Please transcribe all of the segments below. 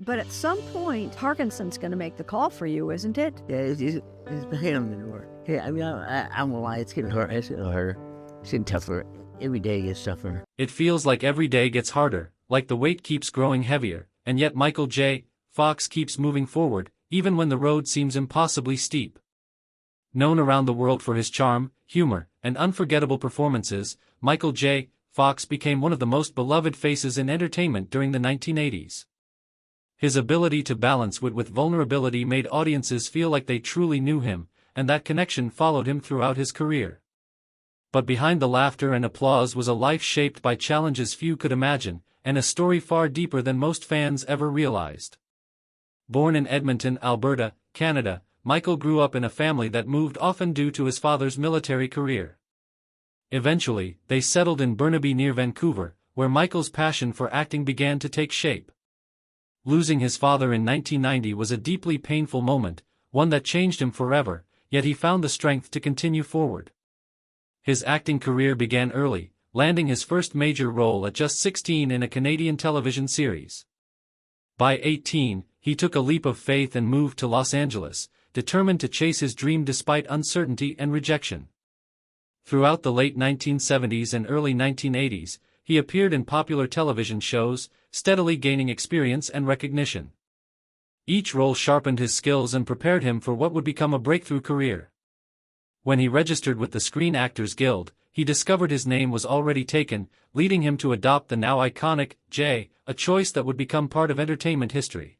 But at some point, Parkinson's going to make the call for you, isn't it? Yeah, it's the hand on the door. Hey, I mean, I don't know why it's getting hard. It's getting harder. It's getting tougher. Every day gets tougher. It feels like every day gets harder, like the weight keeps growing heavier, and yet Michael J. Fox keeps moving forward, even when the road seems impossibly steep. Known around the world for his charm, humor, and unforgettable performances, Michael J. Fox became one of the most beloved faces in entertainment during the 1980s. His ability to balance wit with vulnerability made audiences feel like they truly knew him, and that connection followed him throughout his career. But behind the laughter and applause was a life shaped by challenges few could imagine, and a story far deeper than most fans ever realized. Born in Edmonton, Alberta, Canada, Michael grew up in a family that moved often due to his father's military career. Eventually, they settled in Burnaby near Vancouver, where Michael's passion for acting began to take shape. Losing his father in 1990 was a deeply painful moment, one that changed him forever, yet he found the strength to continue forward. His acting career began early, landing his first major role at just 16 in a Canadian television series. By 18, he took a leap of faith and moved to Los Angeles, determined to chase his dream despite uncertainty and rejection. Throughout the late 1970s and early 1980s, he appeared in popular television shows, steadily gaining experience and recognition. Each role sharpened his skills and prepared him for what would become a breakthrough career. When he registered with the Screen Actors Guild, he discovered his name was already taken, leading him to adopt the now iconic J, a choice that would become part of entertainment history.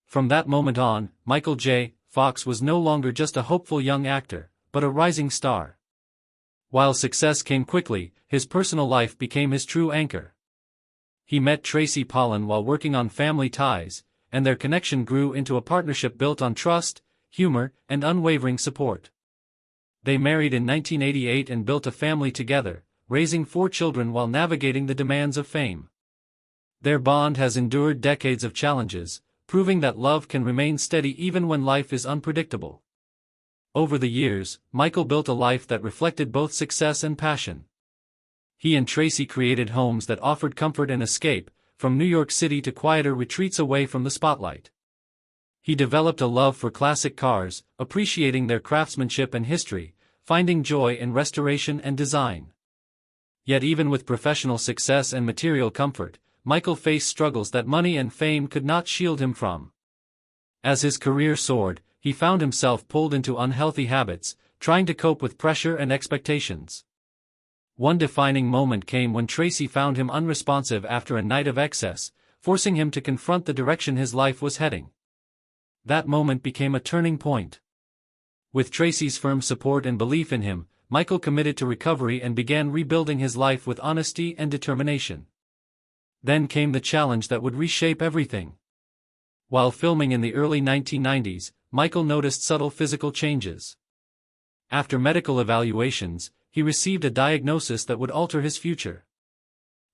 From that moment on, Michael J. Fox was no longer just a hopeful young actor, but a rising star. While success came quickly, his personal life became his true anchor. He met Tracy Pollan while working on Family Ties, and their connection grew into a partnership built on trust, humor, and unwavering support. They married in 1988 and built a family together, raising 4 children while navigating the demands of fame. Their bond has endured decades of challenges, proving that love can remain steady even when life is unpredictable. Over the years, Michael built a life that reflected both success and passion. He and Tracy created homes that offered comfort and escape, from New York City to quieter retreats away from the spotlight. He developed a love for classic cars, appreciating their craftsmanship and history, finding joy in restoration and design. Yet even with professional success and material comfort, Michael faced struggles that money and fame could not shield him from. As his career soared, he found himself pulled into unhealthy habits, trying to cope with pressure and expectations. One defining moment came when Tracy found him unresponsive after a night of excess, forcing him to confront the direction his life was heading. That moment became a turning point. With Tracy's firm support and belief in him, Michael committed to recovery and began rebuilding his life with honesty and determination. Then came the challenge that would reshape everything. While filming in the early 1990s, Michael noticed subtle physical changes. After medical evaluations, he received a diagnosis that would alter his future.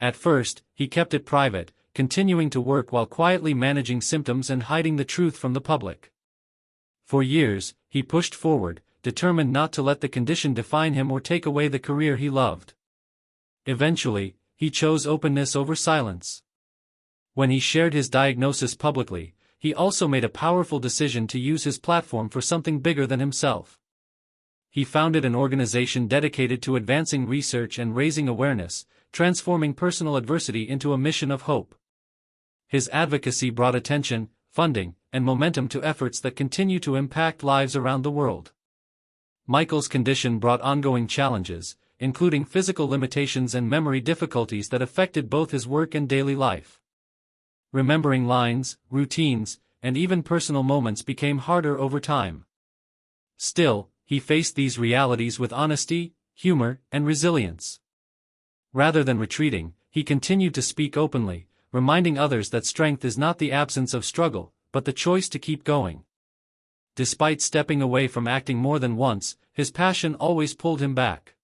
At first, he kept it private, continuing to work while quietly managing symptoms and hiding the truth from the public. For years, he pushed forward, determined not to let the condition define him or take away the career he loved. Eventually, he chose openness over silence. When he shared his diagnosis publicly, he also made a powerful decision to use his platform for something bigger than himself. He founded an organization dedicated to advancing research and raising awareness, transforming personal adversity into a mission of hope. His advocacy brought attention, funding, and momentum to efforts that continue to impact lives around the world. Michael's condition brought ongoing challenges, including physical limitations and memory difficulties that affected both his work and daily life. Remembering lines, routines, and even personal moments became harder over time. Still, he faced these realities with honesty, humor, and resilience. Rather than retreating, he continued to speak openly, reminding others that strength is not the absence of struggle, but the choice to keep going. Despite stepping away from acting more than once, his passion always pulled him back.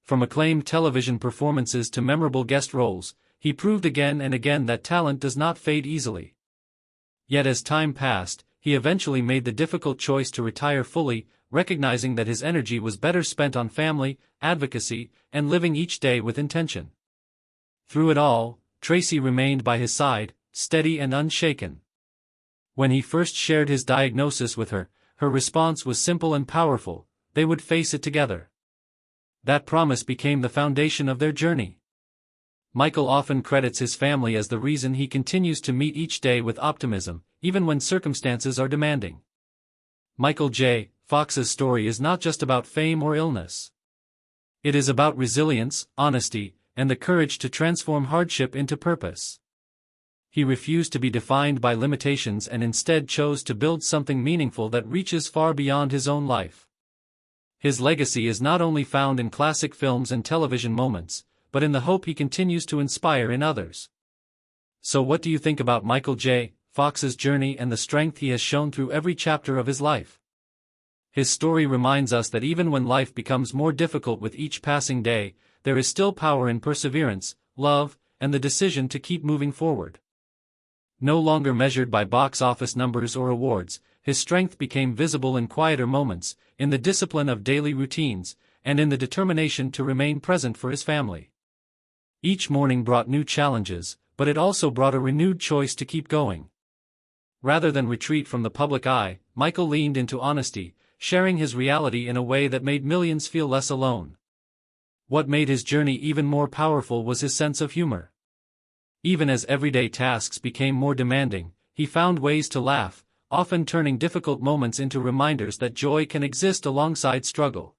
From acclaimed television performances to memorable guest roles, he proved again and again that talent does not fade easily. Yet as time passed, he eventually made the difficult choice to retire fully, recognizing that his energy was better spent on family, advocacy, and living each day with intention. Through it all, Tracy remained by his side, steady and unshaken. When he first shared his diagnosis with her, her response was simple and powerful: they would face it together. That promise became the foundation of their journey. Michael often credits his family as the reason he continues to meet each day with optimism, even when circumstances are demanding. Michael J. Fox's story is not just about fame or illness. It is about resilience, honesty, and the courage to transform hardship into purpose. He refused to be defined by limitations and instead chose to build something meaningful that reaches far beyond his own life. His legacy is not only found in classic films and television moments, but in the hope he continues to inspire in others. So what do you think about Michael J. Fox's journey and the strength he has shown through every chapter of his life? His story reminds us that even when life becomes more difficult with each passing day, there is still power in perseverance, love, and the decision to keep moving forward. No longer measured by box office numbers or awards, his strength became visible in quieter moments, in the discipline of daily routines, and in the determination to remain present for his family. Each morning brought new challenges, but it also brought a renewed choice to keep going. Rather than retreat from the public eye, Michael leaned into honesty, sharing his reality in a way that made millions feel less alone. What made his journey even more powerful was his sense of humor. Even as everyday tasks became more demanding, he found ways to laugh, often turning difficult moments into reminders that joy can exist alongside struggle.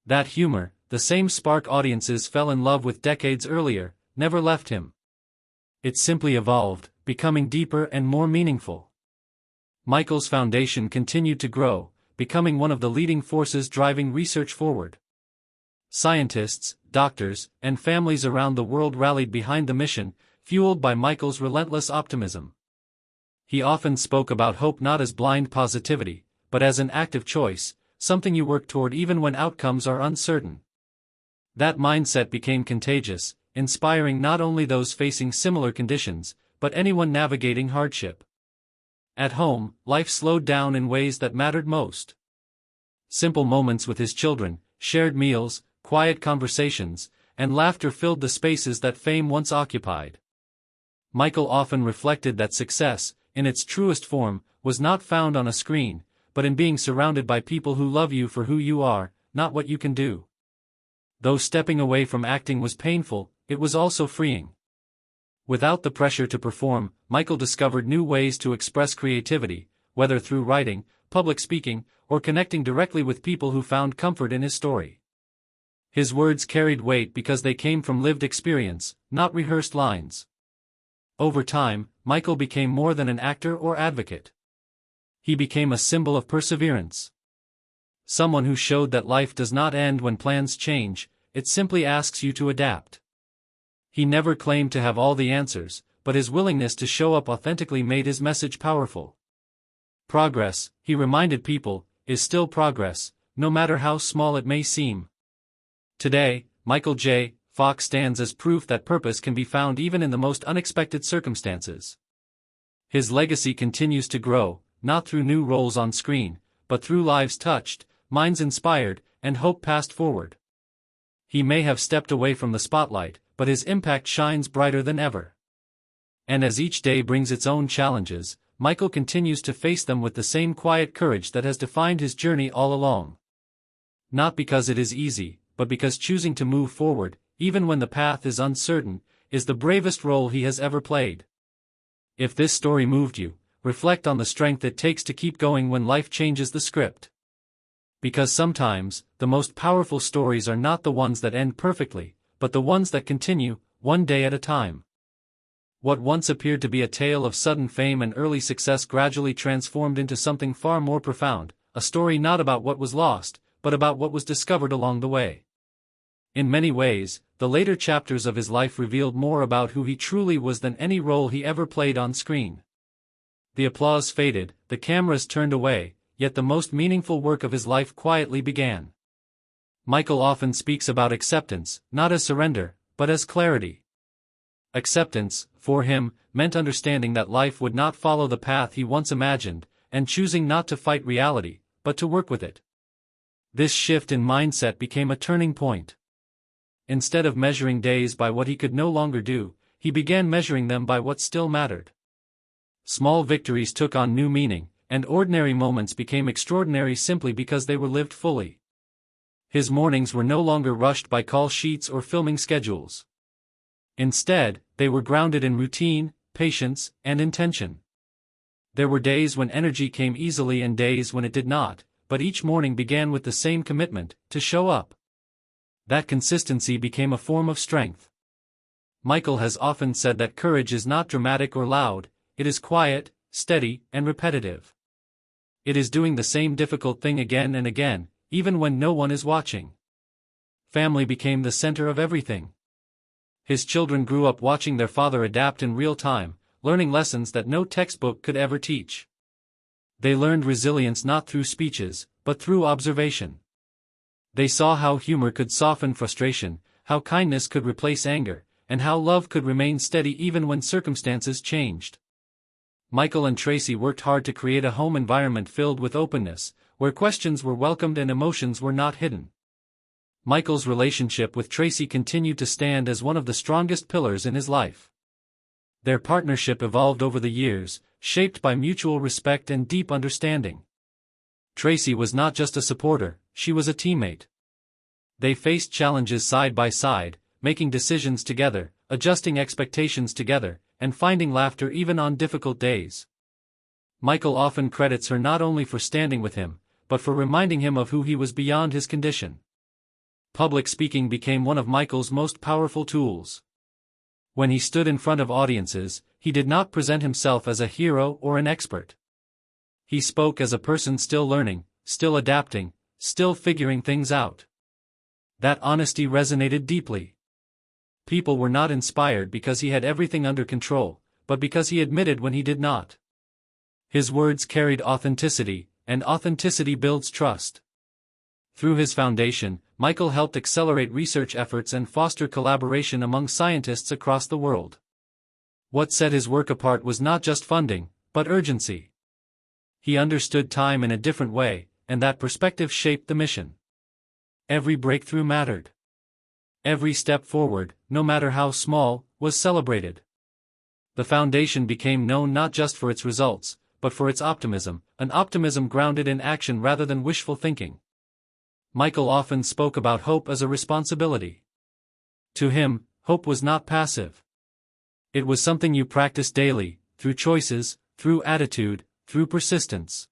That humor, the same spark audiences fell in love with decades earlier, never left him. It simply evolved, becoming deeper and more meaningful. Michael's foundation continued to grow, becoming one of the leading forces driving research forward. Scientists, doctors, and families around the world rallied behind the mission, fueled by Michael's relentless optimism. He often spoke about hope not as blind positivity, but as an active choice, something you work toward even when outcomes are uncertain. That mindset became contagious, inspiring not only those facing similar conditions, but anyone navigating hardship. At home, life slowed down in ways that mattered most. Simple moments with his children, shared meals, quiet conversations, and laughter filled the spaces that fame once occupied. Michael often reflected that success, in its truest form, was not found on a screen, but in being surrounded by people who love you for who you are, not what you can do. Though stepping away from acting was painful, it was also freeing. Without the pressure to perform, Michael discovered new ways to express creativity, whether through writing, public speaking, or connecting directly with people who found comfort in his story. His words carried weight because they came from lived experience, not rehearsed lines. Over time, Michael became more than an actor or advocate. He became a symbol of perseverance. Someone who showed that life does not end when plans change, it simply asks you to adapt. He never claimed to have all the answers, but his willingness to show up authentically made his message powerful. Progress, he reminded people, is still progress, no matter how small it may seem. Today, Michael J. Fox stands as proof that purpose can be found even in the most unexpected circumstances. His legacy continues to grow, not through new roles on screen, but through lives touched, minds inspired, and hope passed forward. He may have stepped away from the spotlight, but his impact shines brighter than ever. And as each day brings its own challenges, Michael continues to face them with the same quiet courage that has defined his journey all along. Not because it is easy, but because choosing to move forward, even when the path is uncertain, is the bravest role he has ever played. If this story moved you, reflect on the strength it takes to keep going when life changes the script. Because sometimes, the most powerful stories are not the ones that end perfectly, but the ones that continue, one day at a time. What once appeared to be a tale of sudden fame and early success gradually transformed into something far more profound, a story not about what was lost, but about what was discovered along the way. In many ways, the later chapters of his life revealed more about who he truly was than any role he ever played on screen. The applause faded, the cameras turned away, yet the most meaningful work of his life quietly began. Michael often speaks about acceptance, not as surrender, but as clarity. Acceptance, for him, meant understanding that life would not follow the path he once imagined, and choosing not to fight reality, but to work with it. This shift in mindset became a turning point. Instead of measuring days by what he could no longer do, he began measuring them by what still mattered. Small victories took on new meaning, and ordinary moments became extraordinary simply because they were lived fully. His mornings were no longer rushed by call sheets or filming schedules. Instead, they were grounded in routine, patience, and intention. There were days when energy came easily and days when it did not, but each morning began with the same commitment, to show up. That consistency became a form of strength. Michael has often said that courage is not dramatic or loud, it is quiet, steady, and repetitive. It is doing the same difficult thing again and again, even when no one is watching. Family became the center of everything. His children grew up watching their father adapt in real time, learning lessons that no textbook could ever teach. They learned resilience not through speeches, but through observation. They saw how humor could soften frustration, how kindness could replace anger, and how love could remain steady even when circumstances changed. Michael and Tracy worked hard to create a home environment filled with openness, where questions were welcomed and emotions were not hidden. Michael's relationship with Tracy continued to stand as one of the strongest pillars in his life. Their partnership evolved over the years, shaped by mutual respect and deep understanding. Tracy was not just a supporter, she was a teammate. They faced challenges side by side, making decisions together, adjusting expectations together, and finding laughter even on difficult days. Michael often credits her not only for standing with him, but for reminding him of who he was beyond his condition. Public speaking became one of Michael's most powerful tools. When he stood in front of audiences, he did not present himself as a hero or an expert. He spoke as a person still learning, still adapting, still figuring things out. That honesty resonated deeply. People were not inspired because he had everything under control, but because he admitted when he did not. His words carried authenticity, and authenticity builds trust. Through his foundation, Michael helped accelerate research efforts and foster collaboration among scientists across the world. What set his work apart was not just funding, but urgency. He understood time in a different way, and that perspective shaped the mission. Every breakthrough mattered. Every step forward, no matter how small, was celebrated. The foundation became known not just for its results, but for its optimism, an optimism grounded in action rather than wishful thinking. Michael often spoke about hope as a responsibility. To him, hope was not passive. It was something you practiced daily, through choices, through attitude, through persistence.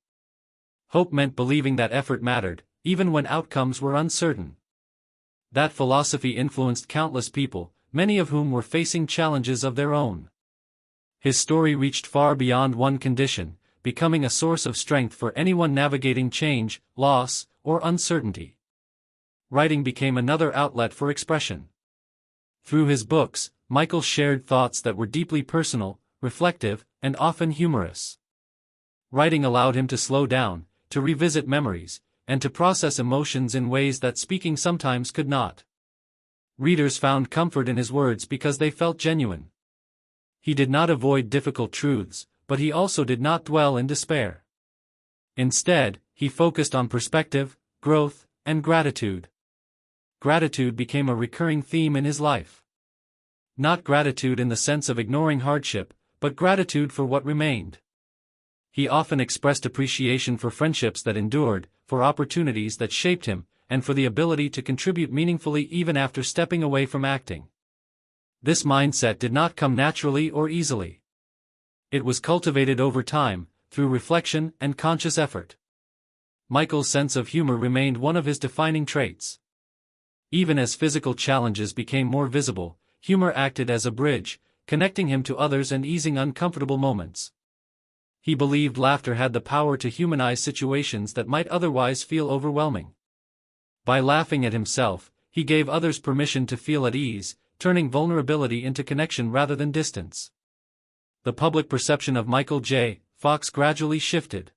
Hope meant believing that effort mattered, even when outcomes were uncertain. That philosophy influenced countless people, many of whom were facing challenges of their own. His story reached far beyond one condition, becoming a source of strength for anyone navigating change, loss, or uncertainty. Writing became another outlet for expression. Through his books, Michael shared thoughts that were deeply personal, reflective, and often humorous. Writing allowed him to slow down, to revisit memories, and to process emotions in ways that speaking sometimes could not. Readers found comfort in his words because they felt genuine. He did not avoid difficult truths, but he also did not dwell in despair. Instead, he focused on perspective, growth, and gratitude. Gratitude became a recurring theme in his life. Not gratitude in the sense of ignoring hardship, but gratitude for what remained. He often expressed appreciation for friendships that endured, for opportunities that shaped him, and for the ability to contribute meaningfully even after stepping away from acting. This mindset did not come naturally or easily. It was cultivated over time, through reflection and conscious effort. Michael's sense of humor remained one of his defining traits. Even as physical challenges became more visible, humor acted as a bridge, connecting him to others and easing uncomfortable moments. He believed laughter had the power to humanize situations that might otherwise feel overwhelming. By laughing at himself, he gave others permission to feel at ease, turning vulnerability into connection rather than distance. The public perception of Michael J. Fox gradually shifted.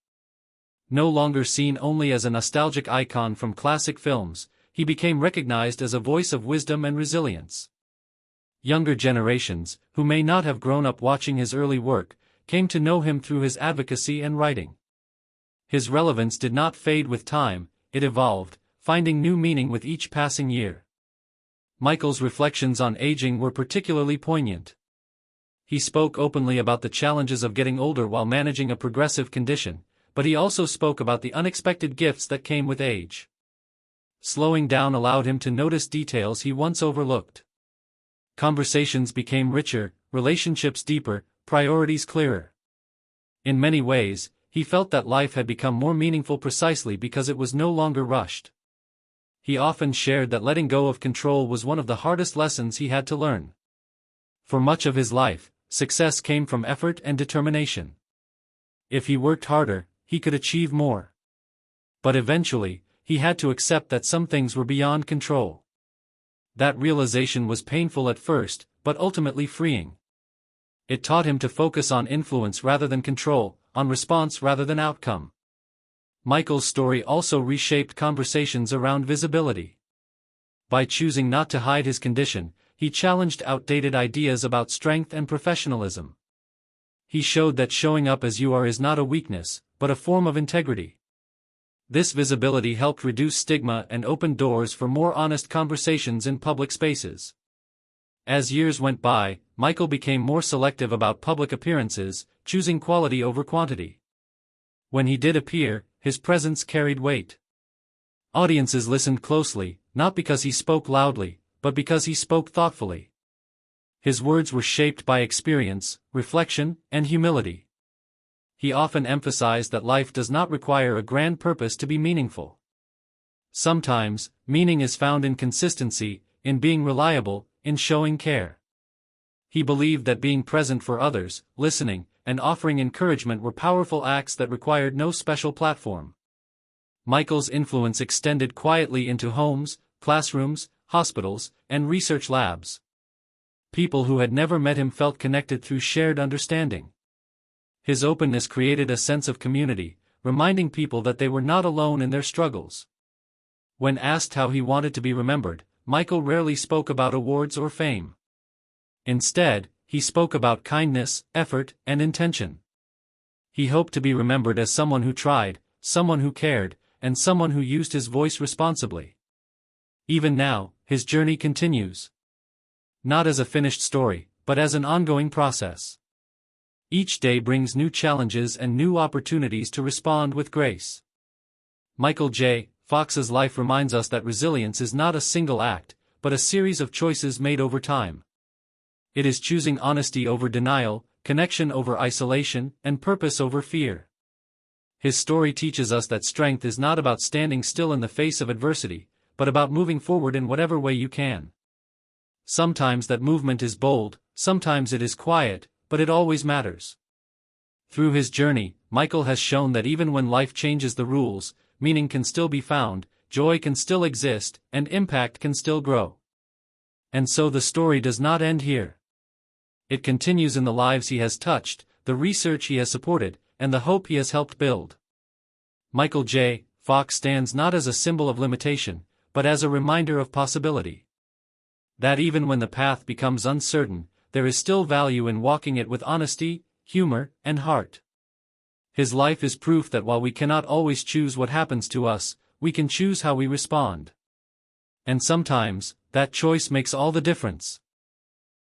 No longer seen only as a nostalgic icon from classic films, he became recognized as a voice of wisdom and resilience. Younger generations, who may not have grown up watching his early work, came to know him through his advocacy and writing. His relevance did not fade with time, it evolved, finding new meaning with each passing year. Michael's reflections on aging were particularly poignant. He spoke openly about the challenges of getting older while managing a progressive condition, but he also spoke about the unexpected gifts that came with age. Slowing down allowed him to notice details he once overlooked. Conversations became richer, relationships deeper, priorities clearer. In many ways, he felt that life had become more meaningful precisely because it was no longer rushed. He often shared that letting go of control was one of the hardest lessons he had to learn. For much of his life, success came from effort and determination. If he worked harder, he could achieve more. But eventually, he had to accept that some things were beyond control. That realization was painful at first, but ultimately freeing. It taught him to focus on influence rather than control, on response rather than outcome. Michael's story also reshaped conversations around visibility. By choosing not to hide his condition, he challenged outdated ideas about strength and professionalism. He showed that showing up as you are is not a weakness, but a form of integrity. This visibility helped reduce stigma and opened doors for more honest conversations in public spaces. As years went by, Michael became more selective about public appearances, choosing quality over quantity. When he did appear, his presence carried weight. Audiences listened closely, not because he spoke loudly, but because he spoke thoughtfully. His words were shaped by experience, reflection, and humility. He often emphasized that life does not require a grand purpose to be meaningful. Sometimes, meaning is found in consistency, in being reliable, in showing care. He believed that being present for others, listening, and offering encouragement were powerful acts that required no special platform. Michael's influence extended quietly into homes, classrooms, hospitals, and research labs. People who had never met him felt connected through shared understanding. His openness created a sense of community, reminding people that they were not alone in their struggles. When asked how he wanted to be remembered, Michael rarely spoke about awards or fame. Instead, he spoke about kindness, effort, and intention. He hoped to be remembered as someone who tried, someone who cared, and someone who used his voice responsibly. Even now, his journey continues. Not as a finished story, but as an ongoing process. Each day brings new challenges and new opportunities to respond with grace. Michael J. Fox's life reminds us that resilience is not a single act, but a series of choices made over time. It is choosing honesty over denial, connection over isolation, and purpose over fear. His story teaches us that strength is not about standing still in the face of adversity, but about moving forward in whatever way you can. Sometimes that movement is bold, sometimes it is quiet, but it always matters. Through his journey, Michael has shown that even when life changes the rules, meaning can still be found, joy can still exist, and impact can still grow. And so the story does not end here. It continues in the lives he has touched, the research he has supported, and the hope he has helped build. Michael J. Fox stands not as a symbol of limitation, but as a reminder of possibility. That even when the path becomes uncertain, there is still value in walking it with honesty, humor, and heart. His life is proof that while we cannot always choose what happens to us, we can choose how we respond. And sometimes, that choice makes all the difference.